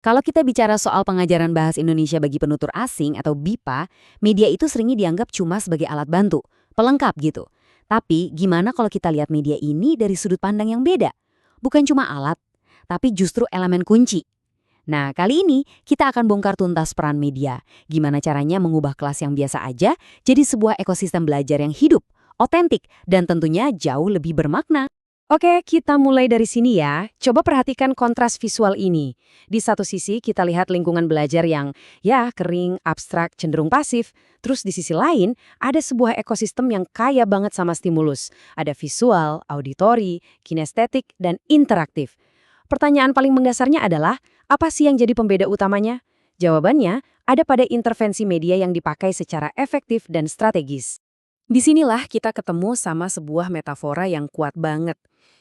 Kalau kita bicara soal pengajaran bahasa Indonesia bagi penutur asing atau BIPA, media itu seringnya dianggap cuma sebagai alat bantu, pelengkap gitu. Tapi gimana kalau kita lihat media ini dari sudut pandang yang beda? Bukan cuma alat, tapi justru elemen kunci. Nah, kali ini kita akan bongkar tuntas peran media. Gimana caranya mengubah kelas yang biasa aja jadi sebuah ekosistem belajar yang hidup, otentik, dan tentunya jauh lebih bermakna. Oke, kita mulai dari sini ya. Coba perhatikan kontras visual ini. Di satu sisi kita lihat lingkungan belajar yang ya kering, abstrak, cenderung pasif. Terus di sisi lain ada sebuah ekosistem yang kaya banget sama stimulus. Ada visual, auditori, kinestetik, dan interaktif. Pertanyaan paling mendasarnya adalah, apa sih yang jadi pembeda utamanya? Jawabannya ada pada intervensi media yang dipakai secara efektif dan strategis. Disinilah kita ketemu sama sebuah metafora yang kuat banget.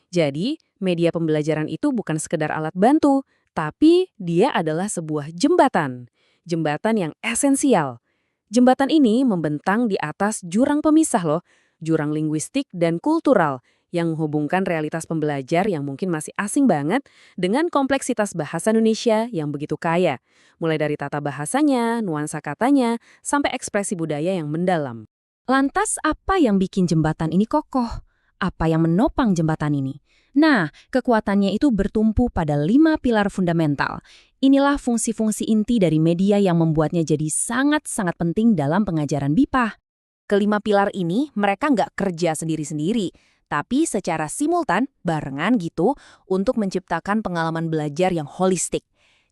Jadi, media pembelajaran itu bukan sekedar alat bantu, tapi dia adalah sebuah jembatan. Jembatan yang esensial. Jembatan ini membentang di atas jurang pemisah loh, jurang linguistik dan kultural yang menghubungkan realitas pembelajar yang mungkin masih asing banget dengan kompleksitas bahasa Indonesia yang begitu kaya, mulai dari tata bahasanya, nuansa katanya, sampai ekspresi budaya yang mendalam. Lantas apa yang bikin jembatan ini kokoh? Apa yang menopang jembatan ini? Nah, kekuatannya itu bertumpu pada 5 pilar fundamental. Inilah fungsi-fungsi inti dari media yang membuatnya jadi sangat-sangat penting dalam pengajaran BIPA. Kelima pilar ini mereka nggak kerja sendiri-sendiri, tapi secara simultan, barengan gitu, untuk menciptakan pengalaman belajar yang holistik.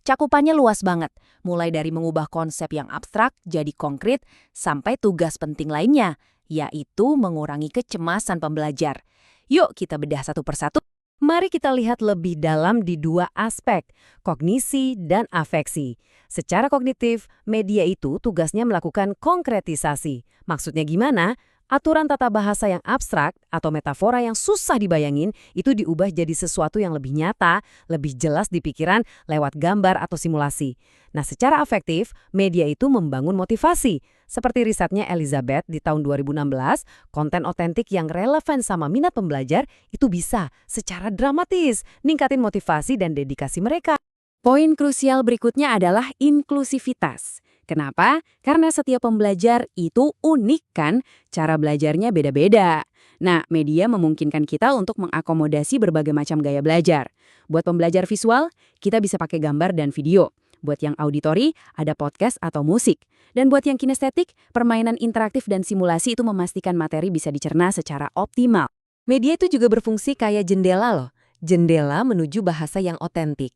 Cakupannya luas banget, mulai dari mengubah konsep yang abstrak jadi konkret sampai tugas penting lainnya, yaitu mengurangi kecemasan pembelajar. Yuk kita bedah satu persatu. Mari kita lihat lebih dalam di dua aspek, kognisi dan afeksi. Secara kognitif, media itu tugasnya melakukan konkretisasi. Maksudnya gimana? Aturan tata bahasa yang abstrak atau metafora yang susah dibayangin itu diubah jadi sesuatu yang lebih nyata, lebih jelas di pikiran lewat gambar atau simulasi. Nah, secara afektif, media itu membangun motivasi. Seperti risetnya Elizabeth di tahun 2016, konten otentik yang relevan sama minat pembelajar itu bisa secara dramatis ningkatin motivasi dan dedikasi mereka. Poin krusial berikutnya adalah inklusivitas. Kenapa? Karena setiap pembelajar itu unik kan, cara belajarnya beda-beda. Nah, media memungkinkan kita untuk mengakomodasi berbagai macam gaya belajar. Buat pembelajar visual, kita bisa pakai gambar dan video. Buat yang auditori, ada podcast atau musik. Dan buat yang kinestetik, permainan interaktif dan simulasi itu memastikan materi bisa dicerna secara optimal. Media itu juga berfungsi kayak jendela loh. Jendela menuju bahasa yang otentik.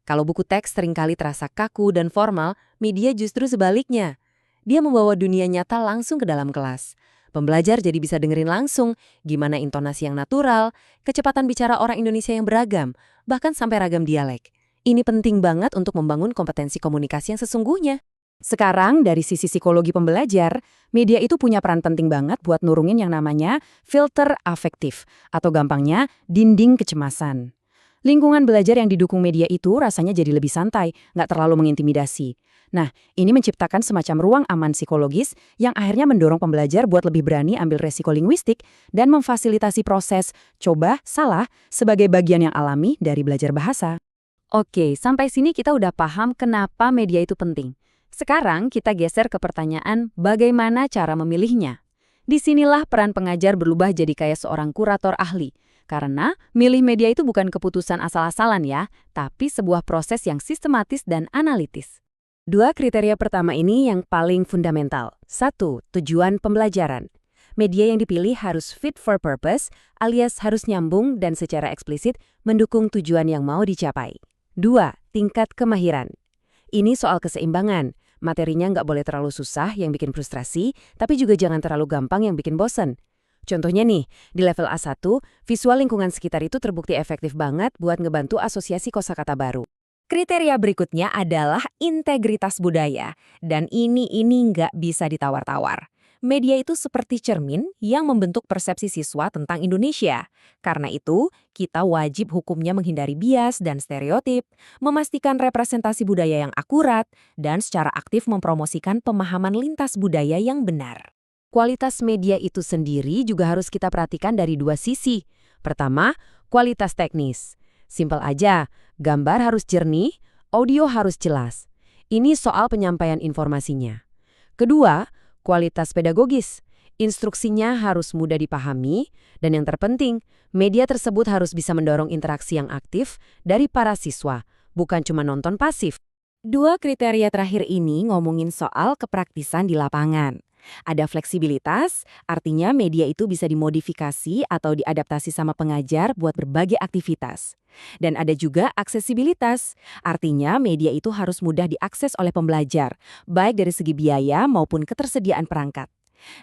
Kalau buku teks seringkali terasa kaku dan formal, media justru sebaliknya. Dia membawa dunia nyata langsung ke dalam kelas. Pembelajar jadi bisa dengerin langsung gimana intonasi yang natural, kecepatan bicara orang Indonesia yang beragam, bahkan sampai ragam dialek. Ini penting banget untuk membangun kompetensi komunikasi yang sesungguhnya. Sekarang, dari sisi psikologi pembelajar, media itu punya peran penting banget buat nurungin yang namanya filter afektif, atau gampangnya dinding kecemasan. Lingkungan belajar yang didukung media itu rasanya jadi lebih santai, nggak terlalu mengintimidasi. Nah, ini menciptakan semacam ruang aman psikologis yang akhirnya mendorong pembelajar buat lebih berani ambil resiko linguistik dan memfasilitasi proses coba, salah sebagai bagian yang alami dari belajar bahasa. Oke, sampai sini kita udah paham kenapa media itu penting. Sekarang kita geser ke pertanyaan bagaimana cara memilihnya. Disinilah peran pengajar berubah jadi kayak seorang kurator ahli. Karena milih media itu bukan keputusan asal-asalan ya, tapi sebuah proses yang sistematis dan analitis. Dua kriteria pertama ini yang paling fundamental. 1. Tujuan pembelajaran. Media yang dipilih harus fit for purpose, alias harus nyambung dan secara eksplisit mendukung tujuan yang mau dicapai. 2. Tingkat kemahiran. Ini soal keseimbangan. Materinya nggak boleh terlalu susah yang bikin frustrasi, tapi juga jangan terlalu gampang yang bikin bosen. Contohnya nih, di level A1, visual lingkungan sekitar itu terbukti efektif banget buat ngebantu asosiasi kosakata baru. Kriteria berikutnya adalah integritas budaya, dan ini nggak bisa ditawar-tawar. Media itu seperti cermin yang membentuk persepsi siswa tentang Indonesia. Karena itu, kita wajib hukumnya menghindari bias dan stereotip, memastikan representasi budaya yang akurat, dan secara aktif mempromosikan pemahaman lintas budaya yang benar. Kualitas media itu sendiri juga harus kita perhatikan dari dua sisi. Pertama, kualitas teknis. Simpel aja, gambar harus jernih, Audio harus jelas. Ini soal penyampaian informasinya. Kedua, kualitas pedagogis. Instruksinya harus mudah dipahami, dan yang terpenting, media tersebut harus bisa mendorong interaksi yang aktif dari para siswa, bukan cuma nonton pasif. Dua kriteria terakhir ini ngomongin soal kepraktisan di lapangan. Ada fleksibilitas, artinya media itu bisa dimodifikasi atau diadaptasi sama pengajar buat berbagai aktivitas. Dan ada juga aksesibilitas, artinya media itu harus mudah diakses oleh pembelajar, baik dari segi biaya maupun ketersediaan perangkat.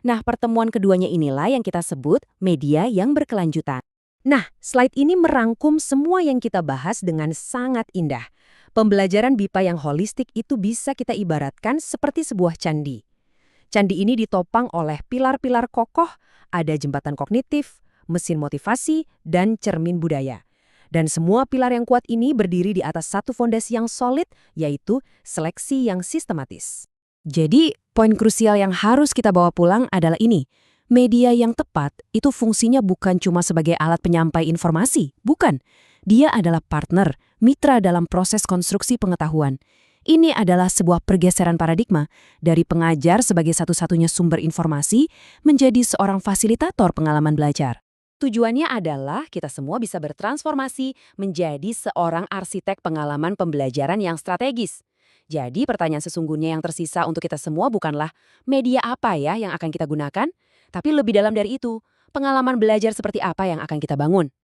Nah, pertemuan keduanya inilah yang kita sebut media yang berkelanjutan. Nah, slide ini merangkum semua yang kita bahas dengan sangat indah. Pembelajaran BIPA yang holistik itu bisa kita ibaratkan seperti sebuah candi. Candi ini ditopang oleh pilar-pilar kokoh, ada jembatan kognitif, mesin motivasi, dan cermin budaya. Dan semua pilar yang kuat ini berdiri di atas satu fondasi yang solid, yaitu seleksi yang sistematis. Jadi, poin krusial yang harus kita bawa pulang adalah ini. Media yang tepat itu fungsinya bukan cuma sebagai alat penyampai informasi, bukan. Dia adalah partner, mitra dalam proses konstruksi pengetahuan. Ini adalah sebuah pergeseran paradigma dari pengajar sebagai satu-satunya sumber informasi menjadi seorang fasilitator pengalaman belajar. Tujuannya adalah kita semua bisa bertransformasi menjadi seorang arsitek pengalaman pembelajaran yang strategis. Jadi pertanyaan sesungguhnya yang tersisa untuk kita semua bukanlah media apa ya yang akan kita gunakan, tapi lebih dalam dari itu, pengalaman belajar seperti apa yang akan kita bangun.